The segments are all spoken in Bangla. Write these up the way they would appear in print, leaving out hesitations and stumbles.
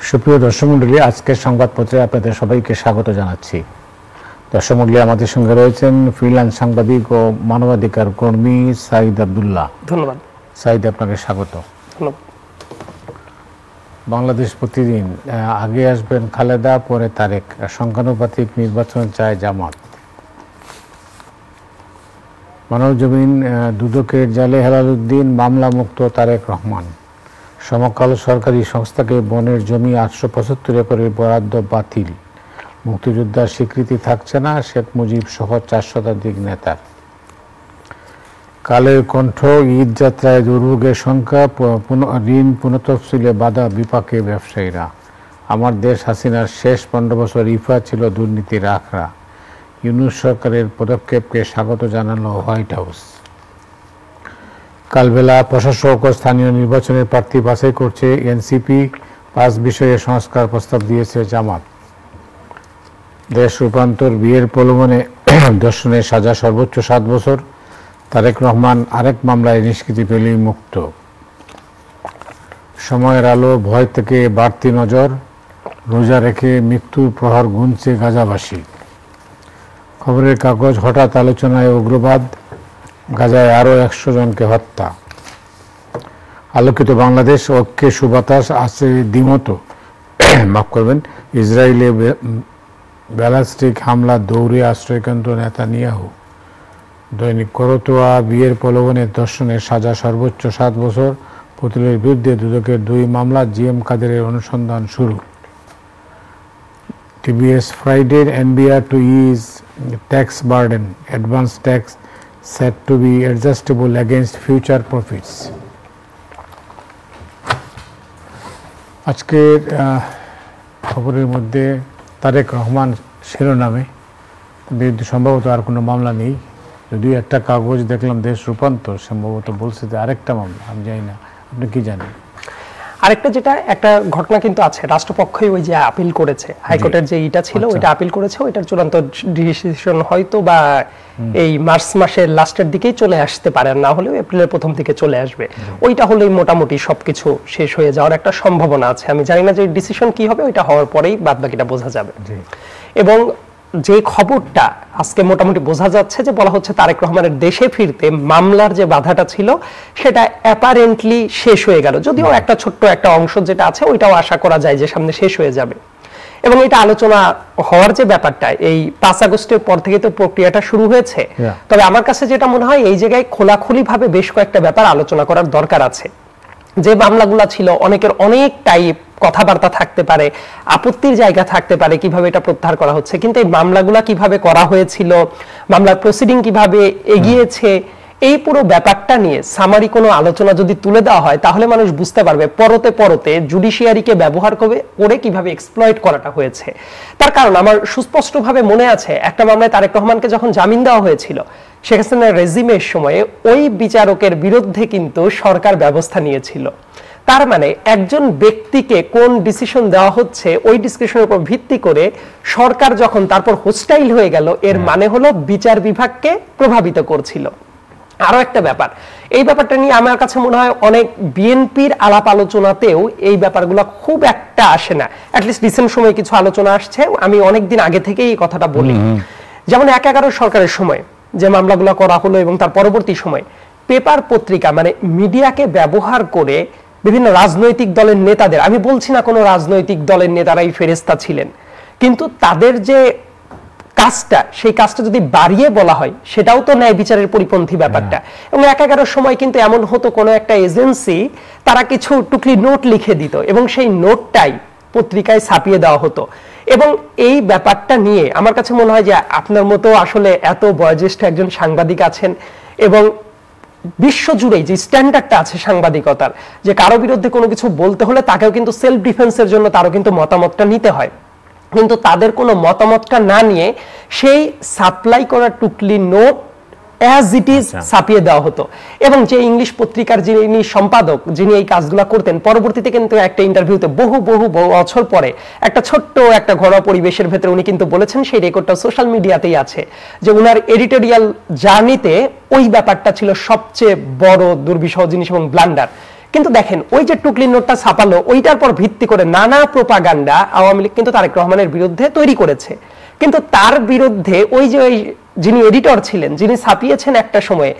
সুপ্রিয় দর্শক মণ্ডলী, আজকের সংবাদপত্রে আপনাদের সবাইকে স্বাগত জানাচ্ছি। দর্শক মণ্ডলী, আমাদের সঙ্গে রয়েছেন ফ্রিল্যান্স সাংবাদিক ও মানবাধিকার কর্মী সাইদ আব্দুল্লাহ। ধন্যবাদ সাইদ, আপনাকে স্বাগত। ধন্যবাদ। বাংলাদেশ প্রতিদিন, আগে আসবেন খালেদা, পরে তারেক, সংখ্যানুপাতিক নির্বাচন চায় জামাত। মানবজমিন, দুদকের জালে হেলালুদ্দিন, মামলা মুক্ত তারেক রহমান। সমকাল সরকারি সংস্থাকে বনের জমি 875 একরের বরাদ্দ বাতিল। মুক্তিযোদ্ধার স্বীকৃতি থাকছে না, শেখ মুজিব সহ 4 শতাধিক নেতার। কালের কণ্ঠ, ঈদ যাত্রায় দুর্ভোগের সংখ্যা, ঋণ পুনঃতফসিলে বাধা, বিপাকে ব্যবসায়ীরা। আমার দেশ হাসিনার শেষ 15 বছর ইফা ছিল দুর্নীতির আখড়া। ইউনূস সরকারের পদক্ষেপকে স্বাগত জানালো হোয়াইট হাউস। কালবেলা প্রশাসক ও স্থানীয় নির্বাচনের প্রার্থী বাছাই করছে এনসিপি। 5 বিষয়ে সংস্কার প্রস্তাব দিয়েছে জামাত। দেশ রূপান্তর, বিয়ের প্রলোভনে ধর্ষণের সাজা সর্বোচ্চ 7 বছর। তারেক রহমান আরেক মামলায় নিষ্কৃতি পেলেই মুক্ত। সময়ের আলো, ভয় থেকে বাড়তি নজর, রোজা রেখে মৃত্যুর প্রহর গুনছে গাজাবাসী। খবরের কাগজ, হঠাৎ আলোচনায় উগ্রবাদ, গাজায় আরও 100 জনকে হত্যা। আলোকিত বাংলাদেশ, ঐক্যে সুবাতাস, আছে দ্বিমত। মাফ করবেন, ইসরায়েলে ব্যালিস্টিক হামলা, দৌড়ে আশ্রয়কেন্দ্র নেতানিয়াহু। দৈনিক করতোয়া, বিয়ের প্রলোভনে ধর্ষণের সাজা সর্বোচ্চ 7 বছর। পুতুলের বিরুদ্ধে দুদকের 2 মামলা, জিএম কাদেরের অনুসন্ধান শুরু। TBS Friday, NBR to ease tax burden, advance tax set to be adjustable against future profits. আজকের খবরের মধ্যে তারেক রহমান শিরোনামে, বিরুদ্ধে সম্ভবত আর কোনো মামলা নেই, যদিও একটা কাগজ দেখলাম দেশ রূপান্তর সম্ভবত বলছে যে আরেকটা মামলা, আমি জানি না, আপনি কি জানেন? আরেকটা যেটা একটা ঘটনা কিন্তু আছে, রাষ্ট্রপক্ষই ওই যে আপিল করেছে, হাইকোর্টের যে ইটা ছিল ওইটা আপিল করেছে, ওইটার চূড়ান্ত ডিসিশন হয়তো বা এই মার্চ মাসের লাস্টের দিকেই চলে আসতে পারে, না হলেও এপ্রিলের প্রথম দিকে চলে আসবে। ওইটা হলেই মোটামুটি সবকিছু শেষ হয়ে যাওয়ার একটা সম্ভাবনা আছে। আমি জানি না যে ডিসিশন কি হবে, ওইটা হওয়ার পরেই বাদবাকিটা বোঝা যাবে। এবং যে খবরটা আজকে মোটামুটি বোঝা যাচ্ছে যে বলা হচ্ছে তারেক রহমানের দেশে ফিরতে মামলার যে বাধাটা ছিল সেটা অ্যাপারেন্টলি শেষ হয়ে গেল, যদিও একটা ছোট্ট একটা অংশ যেটা আছে ওইটাও আশা করা যায় যে সামনে শেষ হয়ে যাবে। এবং এটা আলোচনা হওয়ার যে ব্যাপারটা, এই 5 আগস্টের পর থেকে তো প্রক্রিয়াটা শুরু হয়েছে। তবে আমার কাছে যেটা মনে হয়, এই জায়গায় খোলাখুলি ভাবে বেশ কয়েকটা ব্যাপার আলোচনা করার দরকার আছে। যে মামলাগুলো ছিল অনেকের অনেক টাইপ কথাবার্তা থাকতে পারে, আপত্তির জায়গা থাকতে পারে কিভাবে এটা প্রত্যাহার করা হচ্ছে, কিন্তু এই মামলাগুলো কিভাবে করা হয়েছিল, মামলার প্রসিডিং কিভাবে এগিয়েছে, এই পুরো ব্যাপারটা নিয়ে সামারি কোনো আলোচনা যদি তুলে দেওয়া হয় তাহলে মানুষ বুঝতে পারবে পরতে পরতে জুডিশিয়ারিকে ব্যবহার করে কিভাবে এক্সপ্লয়েট করাটা হয়েছে। তার কারণ আমার সুস্পষ্টভাবে মনে আছে, একটা মামলায় তারেক রহমানকে যখন জামিন দেওয়া হয়েছিল, শেখ হাসিনার রেজিমের সময়ে ওই বিচারকের বিরুদ্ধে কিন্তু সরকার ব্যবস্থা নিয়েছিল। তার মানে একজন ব্যক্তিকে কোন ডিসিশন দেওয়া হচ্ছে ওই ডিসকাশনের উপর ভিত্তি করে সরকার যখন তারপর হোস্টাইল হয়ে গেল, এর মানে হলো বিচার বিভাগকে প্রভাবিত করছিল। আরো একটা ব্যাপার, এই ব্যাপারটা নিয়ে আমার কাছে মনে হয় অনেক বিএনপির আলাপ আলোচনাতেও এই ব্যাপারগুলো খুব একটা আসে না। অ্যাটলিস্ট রিসেন্ট সময়ে কিছু আলোচনা আসছে, আমি অনেকদিন আগে থেকেই এই কথাটা বলি। যেমন 11 সরকারের সময় যে মামলাগুলো করা হলো এবং তার পরবর্তী সময় পেপার পত্রিকা মানে মিডিয়াকে ব্যবহার করে বিভিন্ন রাজনৈতিক দলের নেতাদের, আমি বলছি না কোনো রাজনৈতিক দলের নেতারাই ফেরেস্তা ছিলেন, কিন্তু তাদের যে কাজটা, সেই কাজটা যদি বাড়িয়ে বলা হয় সেটাও তো ন্যায় বিচারের পরিপন্থী ব্যাপারটা। এবং 11 সময় কিন্তু এমন হতো, কোনো একটা এজেন্সি তারা কিছু টুকলি নোট লিখে দিত এবং সেই নোটটাই পত্রিকায় ছাপিয়ে দেওয়া হতো। এবং এই ব্যাপারটা নিয়ে আমার কাছে মনে হয় যে আপনার মতো আসলে এত বয়োজ্যেষ্ঠ একজন সাংবাদিক আছেন, এবং বিশ্বজুড়েই যে স্ট্যান্ডার্ডটা আছে সাংবাদিকতার, যে কারো বিরুদ্ধে কোনো কিছু বলতে হলে তাকেও কিন্তু সেলফ ডিফেন্সের জন্য তারও কিন্তু মতামতটা নিতে হয়, কিন্তু তাদের কোনো মতামতটা না নিয়ে সেই সাপ্লাই করা টুকলি নোট অ্যাজ ইট ইজ ছাপিয়ে দেওয়া হতো। এবং যে ইংলিশ পত্রিকার যিনি সম্পাদক, যিনি এই কাজগুলো করতেন, পরবর্তীতে কিন্তু একটা ইন্টারভিউতে বহু বছর পরে একটা ছোট্ট একটা ঘরোয়া পরিবেশের ভেতরে উনি কিন্তু বলেছেন, সেই রেকর্ডটা সোশ্যাল মিডিয়াতেই আছে, যে উনার এডিটোরিয়াল জার্নিতে ওই ব্যাপারটা ছিল সবচেয়ে বড় দুর্বিষহ জিনিস এবং ব্লান্ডার। কিন্তু দেখেন ওই যে টুকলি নোটটা ছাপালো, ওইটার পর ভিত্তি করে নানা প্রোপাগান্ডা আওয়ামী লীগ কিন্তু তারেক রহমানের বিরুদ্ধে তৈরি করেছে। কিন্তু তার বিরুদ্ধে ওই যে যিনি এডিটর ছিলেন, যিনি ছাপিয়েছেন একটা সময়ে,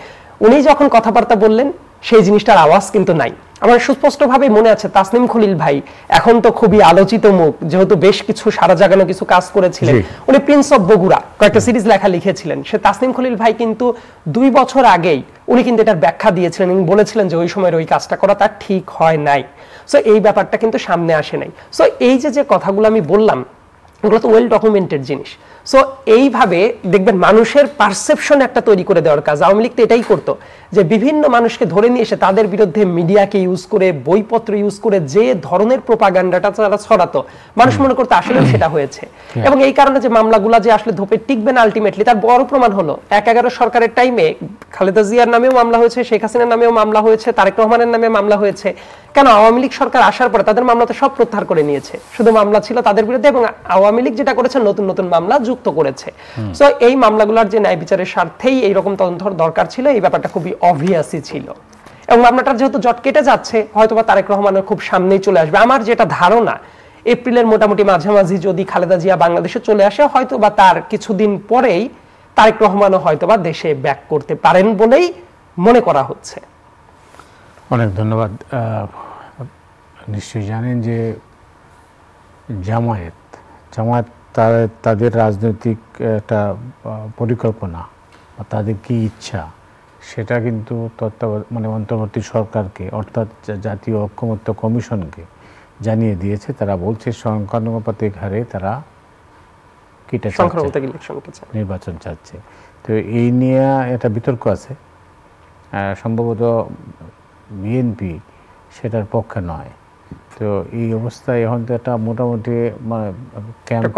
উনি যখন কথাবার্তা বললেন সেই জিনিসটার আওয়াজ কিন্তু নাই। আমার সুস্পষ্টভাবে মনে আছে তাসনিম খলিল ভাই এখন তো খুবই আলোচিত মুখ, যেহেতু বেশ কিছু সারা জাগানো কিছু কাজ করেছিলেন, উনি প্রিন্স অফ বগুড়া কয়েকটা সিরিজ লেখা লিখেছিলেন। সে তাসনিম খলিল ভাই কিন্তু 2 বছর আগেই উনি কিন্তু এটার ব্যাখ্যা দিয়েছিলেন এবং বলেছিলেন যে ওই সময়ের ওই কাজটা করা তার ঠিক হয় নাই। সো এই ব্যাপারটা কিন্তু সামনে আসে নাই। সো এই যে কথাগুলো আমি বললাম এগুলো তো ওয়েল ডকুমেন্টেড জিনিস। সো এইভাবে দেখবেন মানুষের পারসেপশন একটা তৈরি করে দেওয়ার কাজ আওয়ামী লীগ তো এটাই করতো, যে বিভিন্ন মানুষকে ধরে নিয়ে এসে তাদের বিরুদ্ধে মিডিয়াকে ইউজ করে, বইপত্র ইউজ করে যে ধরনের প্রোপাগান্ডাটা তারা ছড়াতো, মানুষ মনে করতো আসলে সেটা হয়েছে। এবং এই কারণে যে মামলাগুলা যে আসলে ধোপে টিকবে না আলটিমেটলি তার বড় প্রমাণ হলো 1/11 সরকারের টাইমে খালেদা জিয়ার নামেও মামলা হয়েছে, শেখ হাসিনার নামেও মামলা হয়েছে, তারেক রহমানের নামে মামলা হয়েছে। কেন? আওয়ামী লীগ সরকার আসার পরে তাদের মামলাতে সব প্রত্যাহার করে নিয়েছে, শুধু মামলা ছিল তাদের বিরুদ্ধে এবং আওয়ামী লীগ যেটা করেছে নতুন নতুন মামলা যুক্ত করেছে। সো এই মামলাগুলোর যে ন্যায় বিচারের স্বার্থেই এইরকম তদন্ত দরকার ছিল, এই ব্যাপারটা খুবই অবভিয়াসই ছিল। এবং মামলাটার যেহেতু জট কেটে যাচ্ছে, হয়তোবা তারেক রহমানের খুব সামনেই চলে আসবে। আমার যেটা ধারণা এপ্রিলের মোটামুটি মাঝামাঝি যদি খালেদা জিয়া বাংলাদেশে চলে আসে, হয়তোবা তার কিছুদিন পরেই তারেক রহমানও হয়তোবা দেশে ব্যাক করতে পারেন বলেই মনে করা হচ্ছে। অনেক ধন্যবাদ। নিশ্চয়ই জানেন যে জামায়াত তাদের রাজনৈতিক একটা পরিকল্পনা বা তাদের কি ইচ্ছা সেটা কিন্তু অন্তর্বর্তী সরকারকে অর্থাৎ জাতীয় ঐকমত্য কমিশনকে জানিয়ে দিয়েছে। তারা বলছে সংখ্যানুপাতিক হারে তারা নির্বাচন চাচ্ছে। তো এই নিয়ে একটা বিতর্ক আছে, সম্ভবত বিএনপি সেটার পক্ষে নয়। তো এই অবস্থায় এখন তো একটা মোটামুটি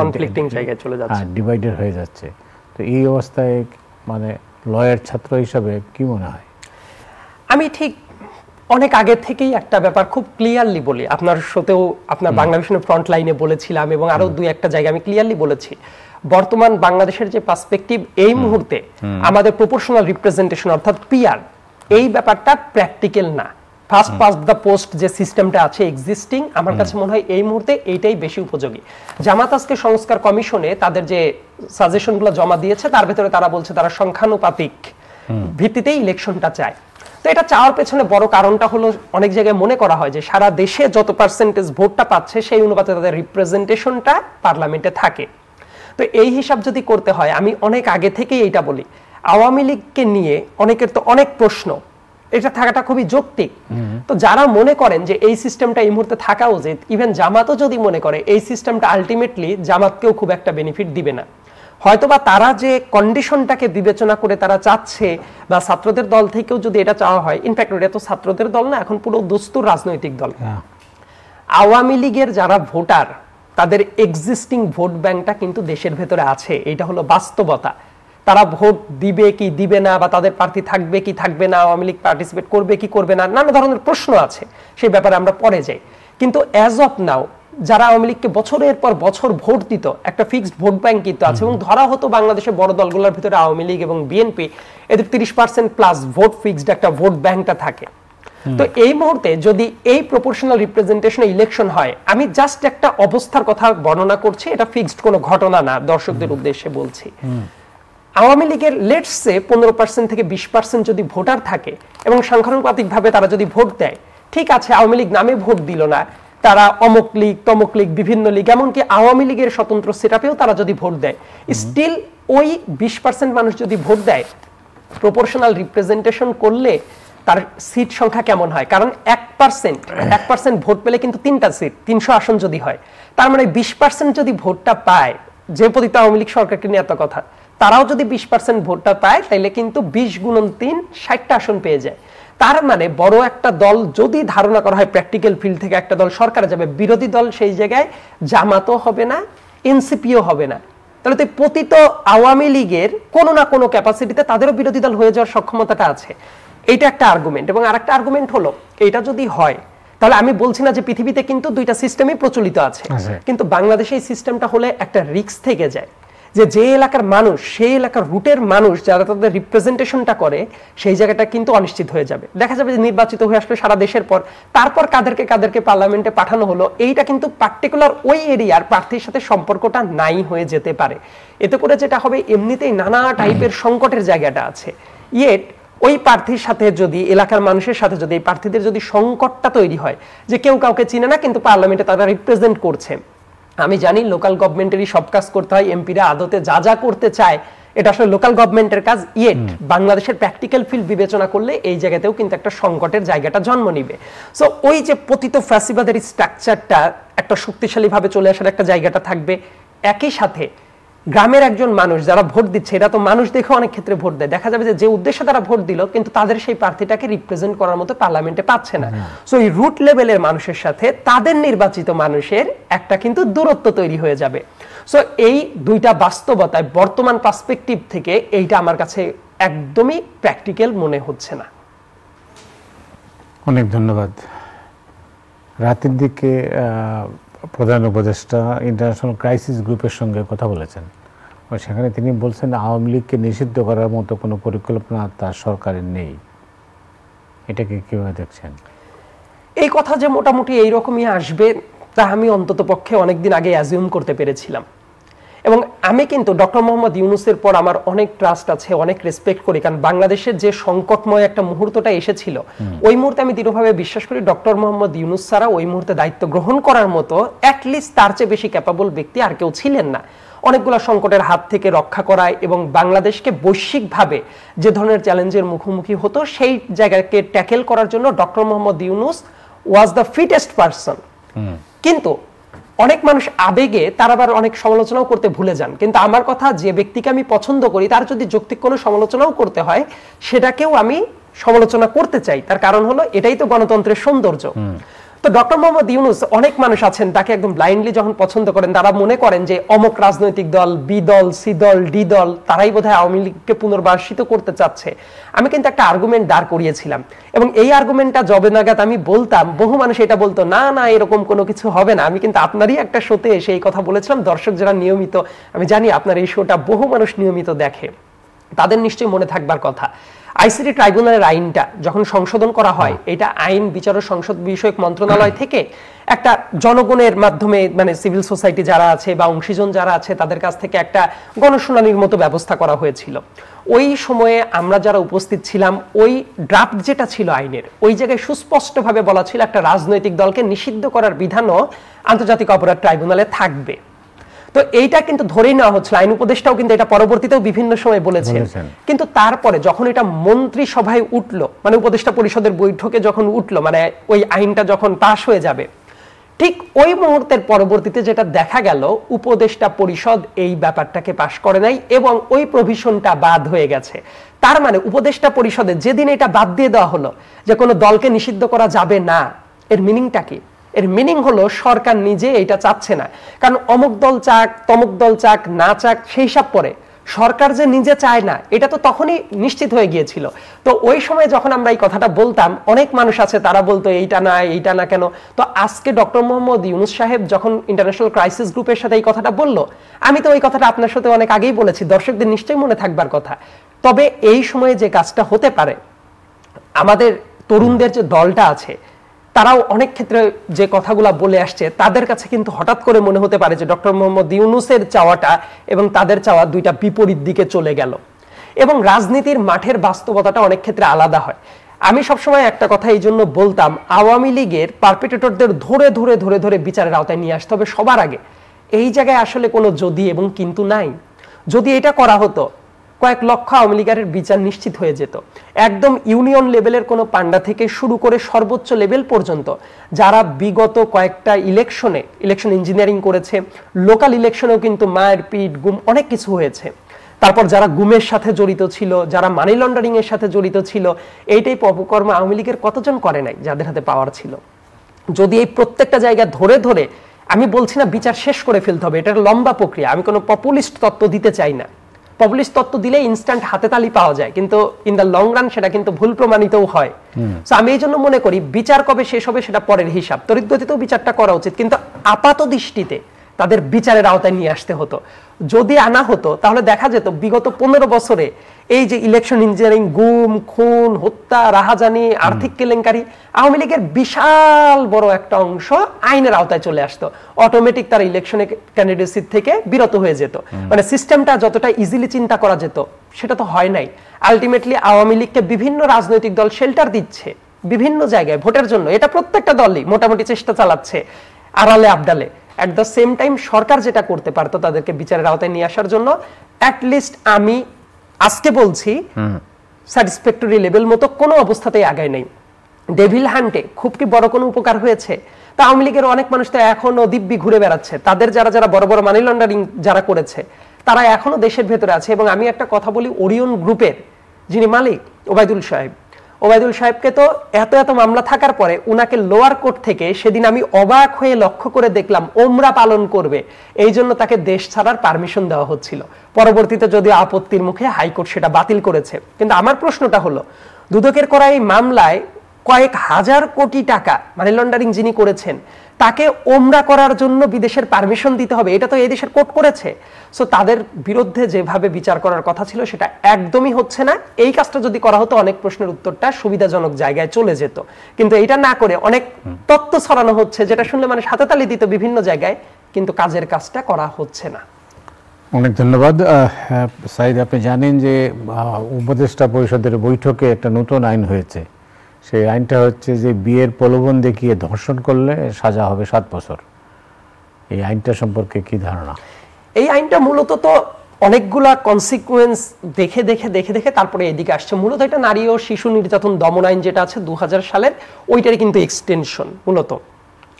কনফ্লিক্টিং জায়গায় চলে যাচ্ছে, ডিভাইডেড হয়ে যাচ্ছে। তো এই অবস্থায় লয়ার ছাত্র হিসাবে কি মনে হয়? আমি ঠিক অনেক আগে থেকেই একটা ব্যাপার খুব ক্লিয়ারলি বলি, আপনার সাথেও আপনার বাংলাদেশের ফ্রন্ট লাইনে বলেছিলাম এবং আরো 2-1টা জায়গায় আমি ক্লিয়ারলি বলেছি, বর্তমান বাংলাদেশের যে পার্সপেক্টিভ এই মুহূর্তে আমাদের প্রপোর্শনাল রিপ্রেজেন্টেশন অর্থাৎ পিআর, এই ব্যাপারটা প্র্যাকটিক্যাল না। ফার্স্ট পাস্ট দ্য পোস্ট যে সিস্টেমটা আছে এক্সিস্টিং, আমার কাছে মনে হয় এই মুহূর্তে এইটাই বেশি উপযোগী। জামাত আজকে সংস্কার কমিশনে তাদের যে সাজেশনগুলো জমা দিয়েছে তার ভেতরে তারা বলছে তারা সংখ্যানুপাতিক ভিত্তিতেই ইলেকশনটা চায়। তো এটা চাওয়ার পেছনে বড় কারণটা হলো অনেক জায়গায় মনে করা হয় যে সারা দেশে যত পার্সেন্টেজ ভোটটা পাচ্ছে সেই অনুপাতে তাদের রিপ্রেজেন্টেশনটা পার্লামেন্টে থাকে। তো এই হিসাব যদি করতে হয়, আমি অনেক আগে থেকেই এইটা বলি, আওয়ামী লীগকে নিয়ে অনেকের তো অনেক প্রশ্ন, এটা থাকাটা খুবই যৌক্তিক। তো যারা মনে করেন যে এই সিস্টেমটা এই মুহূর্তে থাকা উচিত, ইভেন জামাতও যদি মনে করে এই সিস্টেমটা আলটিমেটলি জামাতকেও খুব একটা বেনিফিট দিবে না, হয়তোবা তারা যে কন্ডিশনটাকে বিবেচনা করে তারা চাচ্ছে, বা ছাত্রদের দল থেকেও যদি এটা চাওয়া হয়, ইনফ্যাক্ট এটা তো ছাত্রদের দল না, এখন পুরো দস্তুর রাজনৈতিক দল। আওয়ামী লীগের যারা ভোটার তাদের এক্সিস্টিং ভোট ব্যাংকটা কিন্তু দেশের ভেতরে আছে, এটা হলো বাস্তবতা। তারা ভোট দিবে কি দিবে না, বা তাদের প্রার্থী থাকবে কি থাকবে না, আওয়ামী লীগ পার্টিসিপেট করবে কি করবে না, নানা ধরনের প্রশ্ন আছে, সেই ব্যাপারে আমরা পরে যাই। কিন্তু অ্যাজ অফ নাও যারা আওয়ামী লীগকে বছরের পর বছর ভোট দিত, একটা ফিক্সড ভোট ব্যাংক কিন্তু আছে, এবং ধরা হতো বাংলাদেশের বড় দলগুলোর ভিতরে আওয়ামী লীগ এবং বিএনপি, এদের 30% প্লাস ভোট ফিক্সড একটা ভোট ব্যাংকটা থাকে। তো এই মুহূর্তে যদি এই প্রপোর্শনাল রিপ্রেজেন্টেশন ইলেকশন হয়, আমি জাস্ট একটা অবস্থার কথা বর্ণনা করছি, এটা ফিক্সড কোনো ঘটনা না, দর্শকদের উদ্দেশ্যে বলছি। আওয়ামী লীগের লেটস সে 15% থেকে 20% যদি ভোটার থাকে এবং সংখ্যানুপাতিকভাবে তারা যদি ভোট দেয়, ঠিক আছে, আওয়ামী লীগ নামে ভোট দিল না, তারা অমুক লীগ তমুক লীগ বিভিন্ন লীগ, এমনকি আওয়ামী লীগের স্বতন্ত্র সেটআপেও তারা যদি ভোট দেয়, স্টিল ওই 20% মানুষ যদি ভোট দেয়, প্রপোর্শনাল রিপ্রেজেন্টেশন করলে তার সিট সংখ্যা কেমন হয়? কারণ 1% ভোট পেলে কিন্তু 3টা সিট, 300 আসন যদি হয়, তার মানে 20% যদি ভোটটা পায়, যে পতিত আওয়ামী লীগ সরকারকে নিয়ে এত কথা, তারাও যদি 20% ভোটটা পায়, তাইলে কিন্তু 20 গুণন 3 60টা আসন পেয়ে যায়। তার মানে বড় একটা দল যদি ধারণা করা হয় প্র্যাকটিক্যাল ফিল্ড থেকে একটা দল সরকারে যাবে, বিরোধী দল সেই জায়গায় জামাতও হবে না, এনসিপিও হবে না, তাহলে তো পতিত আওয়ামী লীগের কোনো না কোনো ক্যাপাসিটিতে তাদেরও বিরোধী দল হয়ে যাওয়ার সক্ষমতাটা আছে। এইটা একটা আর্গুমেন্ট। এবং আরেকটা আর্গুমেন্ট হলো, এটা যদি হয় তাহলে আমি বলছি না যে পৃথিবীতে কিন্তু 2টা সিস্টেমই প্রচলিত আছে, কিন্তু বাংলাদেশে এই সিস্টেমটা হলে একটা রিস্ক থেকে যায় যে এলাকার মানুষ, সেই এলাকার রুটের মানুষ যারা তাদের রিপ্রেজেন্টেশনটা করে, সেই জায়গাটা কিন্তু অনিশ্চিত হয়ে যাবে। দেখা যাবে যে নির্বাচিত হয়ে আসলে সারা দেশের পর, তারপর কাদেরকে পার্লামেন্টে পাঠানো হলো, এইটা কিন্তু পার্টিকুলার ওই এরিয়ার প্রার্থীর সাথে সম্পর্কটা নাই হয়ে যেতে পারে। এতে করে যেটা হবে, এমনিতেই নানা টাইপের সংকটের জায়গাটা আছে, ইয়েট ওই প্রার্থীর সাথে যদি, এলাকার মানুষের সাথে যদি, এই প্রার্থীদের যদি সংকটটা তৈরি হয় যে কেউ কাউকে চিনে না কিন্তু পার্লামেন্টে তারা রিপ্রেজেন্ট করছে। আমি জানি লোকাল গভর্নমেন্টেরই সব কাজ করতে হয়, এমপিরা আদতে যা যা করতে চায় এটা আসলে লোকাল গভর্নমেন্টের কাজ, ইয়েট বাংলাদেশের প্র্যাকটিক্যাল ফিল্ড বিবেচনা করলে এই জায়গাতেও কিন্তু একটা সংকটের জায়গাটা জন্ম নিবে। সো ওই যে পতিত ফ্যাসিবাদের স্ট্রাকচারটা একটা শক্তিশালীভাবে চলে আসার একটা জায়গাটা থাকবে। একই সাথে গ্রামের একজন মানুষ যারা ভোট দিচ্ছে, এরা তো মানুষ দেখে অনেক ক্ষেত্রে ভোট দেয়, দেখা যাবে যে উদ্দেশ্যে তারা ভোট দিল কিন্তু তাদের সেই প্রার্থীটাকে রিপ্রেজেন্ট করার মতো পার্লামেন্টে পাচ্ছে না। সো এই রুট লেভেলের মানুষের সাথে তাদের নির্বাচিত মানুষের একটা কিন্তু দূরত্ব তৈরি হয়ে যাবে। সো এই দুইটা বাস্তবতায় বর্তমান পার্সপেক্টিভ থেকে এইটা আমার কাছে একদমই প্র্যাকটিক্যাল মনে হচ্ছে না। অনেক ধন্যবাদ। রাতের দিকে প্রধান উপদেষ্টা ইন্টারন্যাশনাল ক্রাইসিস গ্রুপের সঙ্গে কথা বলেছেন, সেখানে তিনি বলছেন আওয়ামী লীগকে নিষিদ্ধ করার মতো কোনো পরিকল্পনা তার সরকারের নেই। এটাকে কিভাবে দেখছেন? এই কথা যে মোটামুটি এইরকমই আসবে তা আমি অন্তত পক্ষে অনেকদিন আগে অ্যাজিউম করতে পেরেছিলাম। এবং আমি কিন্তু ডক্টর মোহাম্মদ ইউনূসের পর আমার অনেক ট্রাস্ট আছে, অনেক রেসপেক্ট করি, কারণ বাংলাদেশের যে সংকটময় একটা মুহূর্তটা এসেছিল ওই মুহূর্তে আমি দৃঢ়ভাবে বিশ্বাস করি ডক্টর মোহাম্মদ ইউনূস ছাড়া ওই মুহূর্তে দায়িত্ব গ্রহণ করার মতো অ্যাটলিস্ট তার চেয়ে বেশি ক্যাপাবল ব্যক্তি আর কেউ ছিলেন না অনেকগুলো সংকটের হাত থেকে রক্ষা করায় এবং বাংলাদেশকে বৈশ্বিকভাবে যে ধরনের চ্যালেঞ্জের মুখোমুখি হতো সেই জায়গাকে ট্যাকেল করার জন্য doctor Mohammad Yunus was the fittest person. কিন্তু অনেক মানুষ আবেগে তার আবার অনেক সমালোচনাও করতে ভুলে যান। কিন্তু আমার কথা, যে ব্যক্তিকে আমি পছন্দ করি তার যদি যৌক্তিক কোনো সমালোচনাও করতে হয় সেটাকেও আমি সমালোচনা করতে চাই। তার কারণ হলো এটাই তো গণতন্ত্রের সৌন্দর্য। তো ডক্টর মোহাম্মদ ইউনূস, অনেক মানুষ আছেন তাকে একদম ব্লাইন্ডলি যখন পছন্দ করেন, তারা মনে করেন যে অমুক রাজনৈতিক দল, বি দল, সি দল, ডি দল, তারাই বোধহয় আওয়ামী লীগকে পুনর্বাসিত করতে চাচ্ছে। আমি কিন্তু একটা আর্গুমেন্ট দাঁড় করিয়েছিলাম এবং এই আর্গুমেন্টটা যবে নাগাদ আমি বলতাম বহু মানুষ এটা বলতো না না এরকম কোনো কিছু হবে না। আমি কিন্তু আপনারই একটা শোতে এসে এই কথা বলেছিলাম। দর্শক যারা নিয়মিত, আমি জানি আপনার এই শোটা বহু মানুষ নিয়মিত দেখে, তাদের নিশ্চয়ই মনে থাকবার কথা। আইসিটি ট্রাইব্যুনালের আইনটা যখন সংশোধন করা হয়, এটা আইন বিচার ও সংসদ বিষয়ক মন্ত্রণালয় থেকে একটা জনগণের মাধ্যমে, মানে সিভিল সোসাইটি যারা আছে বা অংশীজন যারা আছে তাদের কাছ থেকে একটা গণশুনানির মতো ব্যবস্থা করা হয়েছিল। ওই সময়ে আমরা যারা উপস্থিত ছিলাম, ওই ড্রাফট যেটা ছিল আইনের, ওই জায়গায় সুস্পষ্টভাবে বলা ছিল একটা রাজনৈতিক দলকে নিষিদ্ধ করার বিধানও আন্তর্জাতিক অপরাধ ট্রাইব্যুনালে থাকবে। তো এইটা কিন্তু ধরেই নেওয়া হচ্ছিল, আইন উপদেষ্টাও কিন্তু এটা পরবর্তীতেও বিভিন্ন সময় বলেছেন। কিন্তু তারপরে যখন এটা মন্ত্রিসভায় উঠলো, মানে উপদেষ্টা পরিষদের বৈঠকে যখন উঠলো, মানে ওই আইনটা যখন পাশ হয়ে যাবে, ঠিক ওই মুহূর্তের পরবর্তীতে যেটা দেখা গেল, উপদেষ্টা পরিষদ এই ব্যাপারটাকে পাশ করে নাই এবং ওই প্রভিশনটা বাদ হয়ে গেছে। তার মানে উপদেষ্টা পরিষদে যেদিন এটা বাদ দিয়ে দেওয়া হলো যে কোনো দলকে নিষিদ্ধ করা যাবে না, এর মিনিংটা কি? এর মিনিং হলো সরকার নিজে এটা চাচ্ছে না। কারণ অমুক দল চাক, তমুক দল চাক, না চাক সেই সব পরে সরকার যে নিজে চায় না এটা তো তখনই নিশ্চিত হয়ে গিয়েছিল। তো ওই সময় যখন আমরা এই কথাটা বলতাম, অনেক মানুষ আছে তারা বলতো এইটা না কেন। তো আজকে ডক্টর মোহাম্মদ ইউনূস সাহেব যখন ইন্টারন্যাশনাল ক্রাইসিস গ্রুপের সাথে এই কথাটা বললো, আমি তো ওই কথাটা আপনার সাথে অনেক আগেই বলেছি, দর্শকদের নিশ্চয়ই মনে থাকবার কথা। তবে এই সময়ে যে কাজটা হতে পারে, আমাদের তরুণদের যে দলটা আছে তারাও অনেক ক্ষেত্রে যে কথাগুলো বলে আসছে, তাদের কাছে কিন্তু হঠাৎ করে মনে হতে পারে যে ডক্টর মোহাম্মদ ইউনূসের চাওয়াটা এবং তাদের চাওয়া দুইটা বিপরীত দিকে চলে গেল। এবং রাজনীতির মাঠের বাস্তবতাটা অনেক ক্ষেত্রে আলাদা হয়। আমি সবসময় একটা কথা এই জন্য বলতাম, আওয়ামী লীগের পারপিটেটরদের ধরে ধরে ধরে ধরে বিচারের আওতায় নিয়ে আসতে হবে সবার আগে। এই জায়গায় আসলে কোনো যদি এবং কিন্তু নাই। যদি এটা করা হতো, কয়েক লক্ষ আওয়ামী লীগের বিচার নিশ্চিত হয়ে যেত। একদম ইউনিয়ন লেভেলের কোনো পান্ডা থেকে শুরু করে সর্বোচ্চ লেভেল পর্যন্ত যারা বিগত কয়েকটা ইলেকশন ইঞ্জিনিয়ারিং করেছে, লোকাল ইলেকশনেও কিন্তু মায়ের পিট, গুম অনেক কিছু হয়েছে। তারপর যারা গুমের সাথে জড়িত ছিল, যারা মানি লন্ডারিং এর সাথে জড়িত ছিল, এইটাই অপকর্ম আওয়ামী লীগের কতজন করে নাই যাদের হাতে পাওয়ার ছিল। যদি এই প্রত্যেকটা জায়গা ধরে ধরে, আমি বলছি না বিচার শেষ করে ফেলতে হবে, এটা লম্বা প্রক্রিয়া, আমি কোনো পপুলিস্ট তত্ত্ব দিতে চাই না। পপুলিস্ট তত্ত্ব দিলে ইনস্ট্যান্ট হাতে তালি পাওয়া যায়, কিন্তু ইন দ্য লং রান সেটা কিন্তু ভুল প্রমাণিতও হয়। সো আমি এই জন্য মনে করি বিচার কবে শেষ হবে সেটা পরের হিসাব, তরিতগতিতেও বিচারটা করা উচিত, কিন্তু আপাত দৃষ্টিতে তাদের বিচারের আওতায় নিয়ে আসতে হতো। যদি আনা হতো তাহলে দেখা যেত বিগত 15 বছরে এই যে ইলেকশন ইঞ্জিনিয়ারিং, গুম, খুন, হত্যা, রাহাজানি, আর্থিক কেলেঙ্কারি, আওয়ামী লীগের বিশাল বড় একটা অংশ আইনের আওতায় চলে আসতো। অটোমেটিক তারা ইলেকশনে ক্যান্ডিডেসি থেকে বিরত হয়ে যেত। মানে সিস্টেমটা যতটা ইজিলি চিন্তা করা যেত সেটা তো হয় নাই। আলটিমেটলি আওয়ামী লীগকে বিভিন্ন রাজনৈতিক দল শেল্টার দিচ্ছে বিভিন্ন জায়গায় ভোটের জন্য। এটা প্রত্যেকটা দলই মোটামুটি চেষ্টা চালাচ্ছে আড়ালে আবডালে। অ্যাট দ্য সেম টাইম সরকার যেটা করতে পারতো তাদেরকে বিচারের আওতায় নিয়ে আসার জন্য, অ্যাটলিস্ট আমি আজকে বলছি স্যাটিসফ্যাক্টরি লেভেল মতো কোনো অবস্থাতেই আগায় নেই। ডেভিল হান্টে খুব কি বড় কোনো উপকার হয়েছে? তা আওয়ামী লীগের অনেক মানুষ তো এখনো দিব্যি ঘুরে বেড়াচ্ছে, তাদের যারা যারা বড় বড় মানি লন্ডারিং যারা করেছে তারা এখনো দেশের ভেতরে আছে। এবং আমি একটা কথা বলি, ওরিয়ন গ্রুপের যিনি মালিক ওবায়দুল সাহেবকে তো এত এত মামলা থাকার পরে উনাকে লোয়ার কোর্ট থেকে সেদিন আমি অবাক হয়ে লক্ষ্য করে দেখলাম ওমরা পালন করবে, এই জন্য তাকে দেশ ছাড়ার পারমিশন দেওয়া হচ্ছিল। পরবর্তীতে যদিও আপত্তির মুখে হাইকোর্ট সেটা বাতিল করেছে। কিন্তু আমার প্রশ্নটা হলো, দুদকের করা এই মামলায় কয়েক হাজার কোটি টাকা মানি লন্ডারিং যিনি করেছেন তাকে ওমরা করার জন্য বিদেশের পারমিশন দিতে হবে, এটা তো এই দেশের কোর্ট করেছে। সো তাদের বিরুদ্ধে যেভাবে বিচার করার কথা ছিল সেটা একদমই হচ্ছে না। এই কাজটা যদি করা হতো অনেক প্রশ্নের উত্তরটা সুবিধাজনক জায়গায় চলে যেত, কিন্তু এটা না করে অনেক তত্ত্ব ছড়ানো হচ্ছে যেটা শুনলে মানুষ হাতে তালি দিত বিভিন্ন জায়গায়, কিন্তু কাজের কাজটা করা হচ্ছে না। অনেক ধন্যবাদ। সাইদ, আপনি জানেন যে উপদেষ্টা পরিষদের বৈঠকে একটা নতুন আইন হয়েছে। সেই আইনটা হচ্ছে যে বিয়ের প্রলোভন দেখিয়ে ধর্ষণ করলে সাজা হবে 7 বছর। এই আইনটা সম্পর্কে কি ধারণা? এই আইনটা মূলত তো অনেকগুলা কনসিকুয়েন্স দেখে দেখে দেখে দেখে তারপরে এদিকে আসছে। মূলত এটা নারী ও শিশু নির্যাতন দমন আইন যেটা আছে 2000 সালের, ওইটারই কিন্তু এক্সটেনশন মূলত।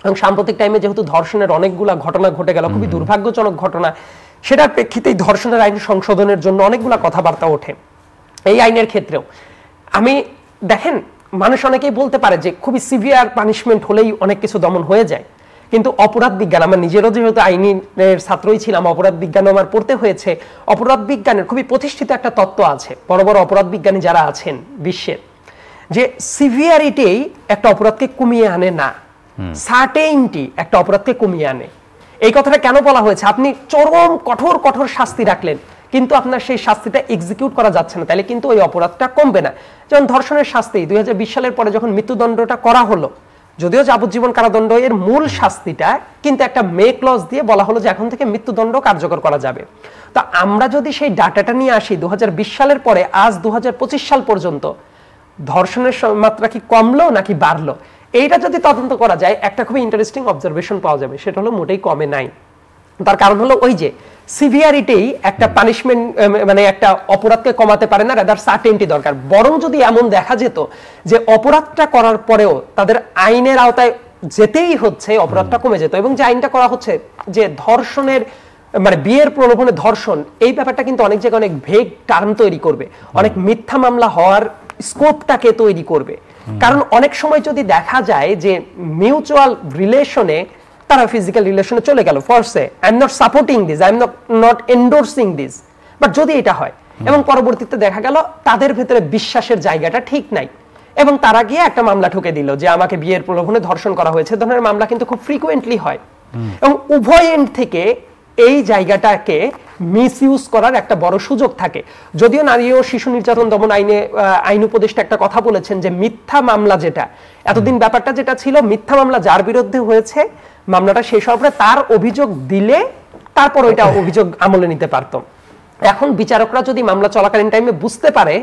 এবং সাম্প্রতিক টাইমে যেহেতু ধর্ষণের অনেকগুলা ঘটনা ঘটে গেল, খুবই দুর্ভাগ্যজনক ঘটনা, সেটার প্রেক্ষিতেই ধর্ষণের আইন সংশোধনের জন্য অনেকগুলা কথাবার্তা ওঠে। এই আইনের ক্ষেত্রেও আমি দেখেন, মানুষ অনেকেই বলতে পারে যে খুবই সিভিয়ার পানিশমেন্ট হলেই অনেক কিছু দমন হয়ে যায়, কিন্তু অপরাধ বিজ্ঞান, আমার নিজেরও যেহেতু আইনের ছাত্রই ছিলাম, অপরাধ বিজ্ঞান আমার পড়তে হয়েছে। অপরাধ বিজ্ঞানের খুবই প্রতিষ্ঠিত একটা তত্ত্ব আছে, বড় বড় অপরাধ বিজ্ঞানী যারা আছেন বিশ্বের, যে সিভিয়ারিটি একটা অপরাধকে কমিয়ে আনে না, সার্টেইনটি একটা অপরাধকে কমিয়ে আনে। এই কথাটা কেন বলা হয়েছে? আপনি চরম কঠোর কঠোর শাস্তি রাখলেন, কিন্তু আপনার সেই শাস্তিটা এক্সিকিউট করা যাচ্ছে না, তাহলে কিন্তু ওই অপরাধটা কমবে না। যেমন ধর্ষণের শাস্তি 2020 সালের পরে যখন মৃত্যুদণ্ডটা করা হলো, যদিও যাবজ্জীবন কারাদণ্ড এর মূল শাস্তিটা, কিন্তু একটা মে ক্লজ দিয়ে বলা হলো যে এখন থেকে মৃত্যুদণ্ড কার্যকর করা যাবে। তো আমরা যদি সেই ডাটাটা নিয়ে আসি 2020 সালের পরে আজ 2025 সাল পর্যন্ত ধর্ষণের মাত্রা কি কমলো নাকি বাড়লো, এইটা যদি তদন্ত করা যায় একটা খুবই ইন্টারেস্টিং অবজারভেশন পাওয়া যাবে, সেটা হলো মোটেই কমে নাই। তার কারণ হলো ওই যে সিভিয়ারিটি একটা পানিশমেন্ট, মানে একটা অপরাধকে কমাতে পারে না, রাদার সার্টেনটি দরকার। বরং যদি এমন দেখা যেত যে অপরাধটা করার পরেও তাদের আইনের আওতায় যেতেই হচ্ছে, অপরাধটা কমে যেত। এবং যে আইনটা করা হচ্ছে যে ধর্ষণের মানে বিয়ের প্রলোভনে ধর্ষণ, এই ব্যাপারটা কিন্তু অনেক জায়গায় অনেক ভেগ টার্ম তৈরি করবে, অনেক মিথ্যা মামলা হওয়ার স্কোপটাকে তৈরি করবে। কারণ অনেক সময় যদি দেখা যায় যে মিউচুয়াল রিলেশনে তারা ফিজিক্যাল রিলেশনে চলে গেল, ফরসে I am not supporting this, I am not endorsing this, but যদি এটা হয় এবং পরবর্তীতে দেখা গেল তাদের ভেতরে বিশ্বাসের জায়গাটা ঠিক নাই এবং তারা গিয়ে একটা মামলা ঠুকে দিল যে আমাকে বিয়ের প্রলোভনে ধর্ষণ করা হয়েছে, ধরনের মামলা কিন্তু খুব ফ্রিকুয়েন্টলি হয়। এবং উভয় এন্ড থেকে এই জায়গাটাকে মিসইউজ করার একটা বড় সুযোগ থাকে। যদিও নারী ও শিশু নির্যাতন দমন আইন উপদেষ্টা একটা কথা বলেছেন যে মিথ্যা মামলা, যেটা এতদিন ব্যাপারটা যেটা ছিল, মিথ্যা মামলা যার বিরুদ্ধে হয়েছে মামলাটা শেষ হওয়ার পরে তার অভিযোগ দিলে তারপর ওইটা অভিযোগ আমলে নিতে পারত। এখন বিচারকরা যদি মামলা চলাকালীন টাইমে বুঝতে পারে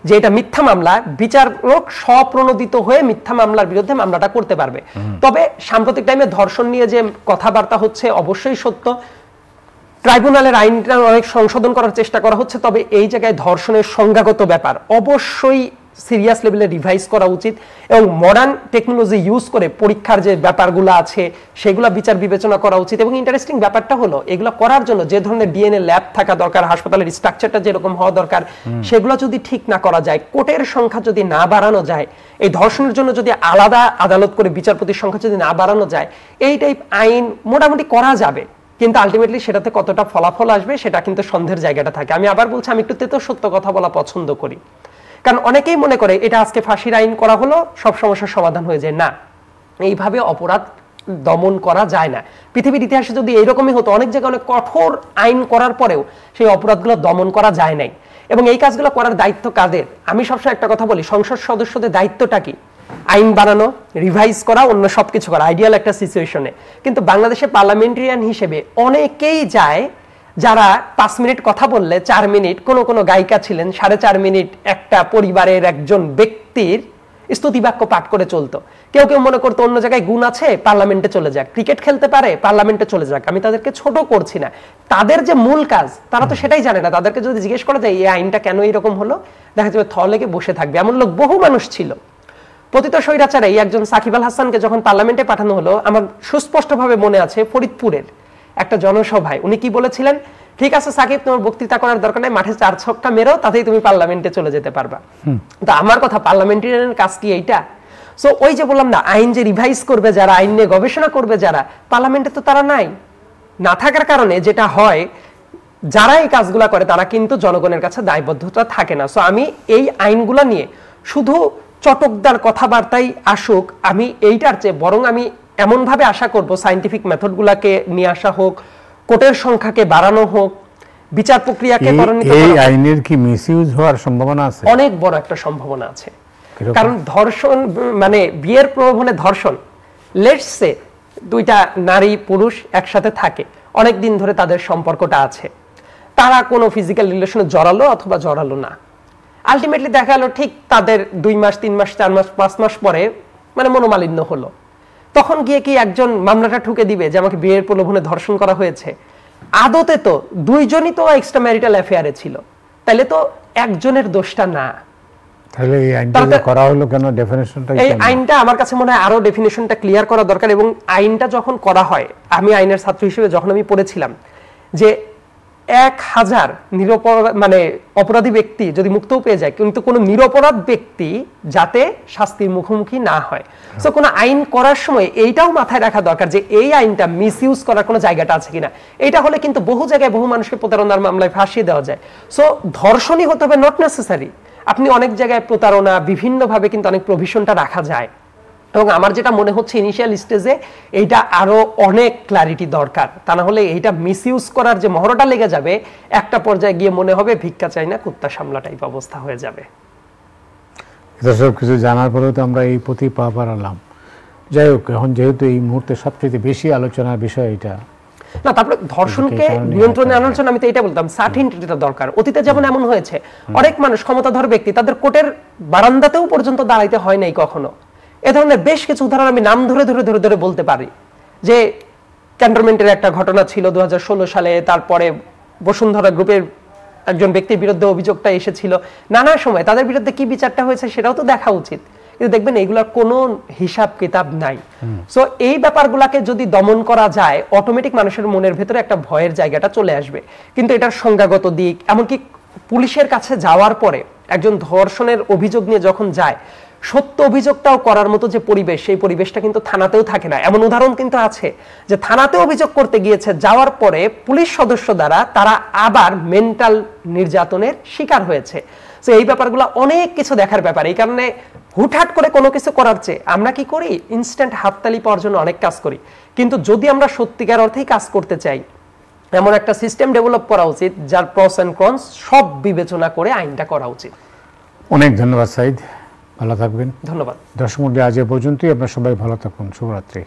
যে এটা মিথ্যা মামলা, বিচারক স্বপ্রণোদিত হয়ে মিথ্যা মামলার বিরুদ্ধে মামলাটা করতে পারবে। তবে সাম্প্রতিক টাইমে ধর্ষণ নিয়ে যে কথাবার্তা হচ্ছে অবশ্যই সত্য, ট্রাইব্যুনালের আইনটা অনেক সংশোধন করার চেষ্টা করা হচ্ছে, তবে এই জায়গায় ধর্ষণের সংজ্ঞাগত ব্যাপার অবশ্যই সিরিয়াস লেভেলে রিভাইজ করা উচিত এবং মডার্ন টেকনোলজি ইউজ করে পরীক্ষার যে ব্যাপারগুলো আছে সেগুলো বিচার বিবেচনা করা উচিত। এবং ইন্টারেস্টিং ব্যাপারটা হলো এগুলো করার জন্য যে ধরনের ডিএনএ ল্যাব থাকা দরকার, হাসপাতালের স্ট্রাকচারটা যেরকম হওয়া দরকার, সেগুলো যদি ঠিক না করা যায়, কোর্টের সংখ্যা যদি না বাড়ানো যায়, এই ধর্ষণের জন্য যদি আলাদা আদালত করে বিচারপতির সংখ্যা যদি না বাড়ানো যায়, এই টাইপ আইন মোটামুটি করা যাবে। কিন্তু আলটিমেটলি সেটাতে কতটা ফলাফল আসবে সেটা কিন্তু সন্দেহের জায়গাটা থাকে। আমি আবার বলছি, আমি একটু তেতো সত্য কথা বলা পছন্দ করি, কারণ অনেকেই মনে করে এটা আজকে ফাঁসির আইন করা হলো সব সমস্যার সমাধান হয়ে যায়। না, এইভাবে অপরাধ দমন করা যায় না। পৃথিবীর ইতিহাসে যদি এইরকমই হতো, অনেক জায়গায় অনেক কঠোর আইন করার পরেও সেই অপরাধগুলো দমন করা যায় নাই। এবং এই কাজগুলো করার দায়িত্ব কাদের? আমি সবসময় একটা কথা বলি, সংসদ সদস্যদের দায়িত্বটা কি? আইন বানানো, রিভাইজ করা, অন্য সবকিছু করা, আইডিয়াল একটা সিচুয়েশনে। কিন্তু বাংলাদেশে পার্লামেন্টারিয়ান হিসেবে অনেকেই যায় যারা 5 মিনিট কথা বললে 4 মিনিট, কোনো গায়িকা ছিলেন 4.5 মিনিট একটা পরিবারের একজন ব্যক্তির স্তুতিবাক্য পাঠ করে চলতো। কেউ কেউ মনে করতো অন্য জায়গায় গুণ আছে, পার্লামেন্টে চলে যাক, ক্রিকেট খেলতে পারে, পার্লামেন্টে চলে যাক। আমি তাদেরকে ছোট করছি না, তাদের যে মূল কাজ তারা তো সেটাই জানে না। তাদেরকে যদি জিজ্ঞেস করা যায় এই আইনটা কেন এরকম হলো, দেখা যাবে থ লেগে বসে থাকবে। এমন লোক বহু মানুষ ছিল। পতিত স্বৈরাচারে এই একজন সাকিব আল হাসানকে যখন পার্লামেন্টে পাঠানো হলো, আমার সুস্পষ্টভাবে মনে আছে ফরিদপুরের একটা জনসভায় উনি কি বলেছিলেন, ঠিক আছে সাকিব, তোমার বক্তৃতা করার দরকার নাই, মাঠে 4 ছক্কা মেরো, তাতেই তুমি পার্লামেন্টে চলে যেতে পারবা। তো আমার কথা, পার্লামেন্টারিয়ানের কাজ কি এইটা? সো ওই যে বললাম না, আইন যে রিভাইজ করবে যারা, আইন নিয়ে গবেষণা করবে যারা, পার্লামেন্টে তো তারা নাই। না থাকার কারণে যেটা হয়, যারা এই কাজগুলা করে তারা কিন্তু জনগণের কাছে দায়বদ্ধতা থাকে না। সো আমি এই আইনগুলা নিয়ে শুধু চটকদার কথাবার্তাই আসুক, আমি এইটার চেয়ে বরং আমি এমনভাবে আশা করব সায়েন্টিফিক মেথডগুলাকে নিয়ে আসা হোক, কোর্টের সংখ্যাকে বাড়ানো হোক, বিচার প্রক্রিয়াকে ত্বরান্বিত করা হোক। এই আইনের কি মিসইউজ হওয়ার সম্ভাবনা আছে? অনেক বড় একটা সম্ভাবনা আছে। কারণ ধর্ষণ মানে বিয়ের প্রলোভনে ধর্ষণ, লেটস সে 2টা নারী পুরুষ একসাথে থাকে, অনেক দিন ধরে তাদের সম্পর্কটা আছে, তারা কোনো ফিজিক্যাল রিলেশনে জড়ালো অথবা জড়ালো না, আলটিমেটলি দেখা গেল ঠিক তাদের 2 মাস 3 মাস 4 মাস 5 মাস পরে মানে মনোমালিন্য হলো। তখন গিয়ে কি একজন মামলাটা ঠুকে দিবে যে আমাকে বিয়ের প্রলোভনে ধর্ষণ করা হয়েছে? আদতে তো দুইজনই তো এক্সট্রা ম্যারিটাল অ্যাফেয়ারে ছিল, তাহলে তো একজনের দোষটা না। তাহলে এই আইনটা করা হলো কেন? ডেফিনিশনটা এই আইনটা আমার কাছে মনে হয় আরো ডেফিনিশনটা ক্লিয়ার করা দরকার। এবং আইনটা যখন করা হয়, আমি আইনের ছাত্র হিসেবে যখন আমি পড়েছিলাম যে 1000 নিরপরাধ মানে অপরাধী ব্যক্তি যদি মুক্তও পেয়ে যায়, কিন্তু কোনো নিরপরাধ ব্যক্তি যাতে শাস্তির মুখোমুখি না হয়। সো কোনো আইন করার সময় এইটাও মাথায় রাখা দরকার যে এই আইনটা মিসইউজ করার কোনো জায়গাটা আছে কিনা। এইটা হলে কিন্তু বহু জায়গায় বহু মানুষকে প্রতারণার মামলায় ফাঁসিয়ে দেওয়া যায়। সো ধর্ষণই হতে হবে নট নেসেসারি, আপনি অনেক জায়গায় প্রতারণা বিভিন্নভাবে কিন্তু অনেক প্রভিশনটা রাখা যায়। এবং আমার যেটা মনে হচ্ছে ইনিশিয়াল স্টেজে এইটা আরো অনেক ক্ল্যারিটি দরকার, তা না হলে এইটা মিসইউজ করার যে মহড়াটা লেগে যাবে, একটা পর্যায়ে গিয়ে মনে হবে ভিক্ষা চাই না কুত্তা সামলা টাইপ অবস্থা হয়ে যাবে। এটা সব কিছু জানার পরেও তো আমরা এই প্রতি পা বাড়ালাম। যাই হোক, এখন যেহেতু এই মুহূর্তে সবচেয়ে বেশি আলোচনার বিষয় এটা না, তারপরে ধর্ষণকে নিয়ন্ত্রণে আনার জন্য আমি তো এটা বলতাম সার্টেনিটিটা দরকার। অতীতে যেমন এমন হয়েছে, অনেক মানুষ ক্ষমতাধর ব্যক্তি তাদের কোর্টের বারান্দাতেও পর্যন্ত দাঁড়াইতে হয় নাই কখনো। এ ধরনের বেশ কিছু উদাহরণ আমি নাম ধরে ধরে ধরে ধরে বলতে পারি। যে ক্যান্টনমেন্টের একটা ঘটনা ছিল 2016 সালে, তারপরে বসুন্ধরা গ্রুপের একজন ব্যক্তির বিরুদ্ধে অভিযোগটা এসেছিল, নানা সময় তাদের বিরুদ্ধে কি বিচারটা হয়েছে সেটাও তো দেখা উচিত। কিন্তু দেখবেন এগুলোর কোনো হিসাব কিতাব নাই। সো এই ব্যাপারগুলোকে যদি দমন করা যায়, অটোমেটিক মানুষের মনের ভেতরে একটা ভয়ের জায়গাটা চলে আসবে। কিন্তু এটার সংজ্ঞাগত দিক, এমনকি পুলিশের কাছে যাওয়ার পরে একজন ধর্ষণের অভিযোগ নিয়ে যখন যায়, সত্য অভিযোগটাও করার মতো যে পরিবেশ, সেই পরিবেশটা কিন্তু থানাতেও থাকে না। এমন উদাহরণ কিন্তু আছে যে থানাতে অভিযোগ করতে গিয়েছে, যাওয়ার পরে পুলিশ সদস্য দ্বারা তারা আবার মেন্টাল নির্যাতনের শিকার হয়েছে। তো এই ব্যাপারগুলো অনেক কিছু দেখার ব্যাপার। এই কারণে হুটহাট করে কোনো কিছু করার চেয়ে আমরা কি করি, ইনস্ট্যান্ট হাততালি পাওয়ার জন্য অনেক কাজ করি। কিন্তু যদি আমরা সত্যিকার অর্থেই কাজ করতে চাই, এমন একটা সিস্টেম ডেভেলপ করা উচিত যার প্রস এন্ড কনস সব বিবেচনা করে আইনটা করা উচিত। অনেক ধন্যবাদ সাইদ, ভালো থাকবেন। ধন্যবাদ। দর্শক মণ্ডলী, আজ এ পর্যন্তই। আপনারা সবাই ভালো থাকুন। শুভরাত্রি।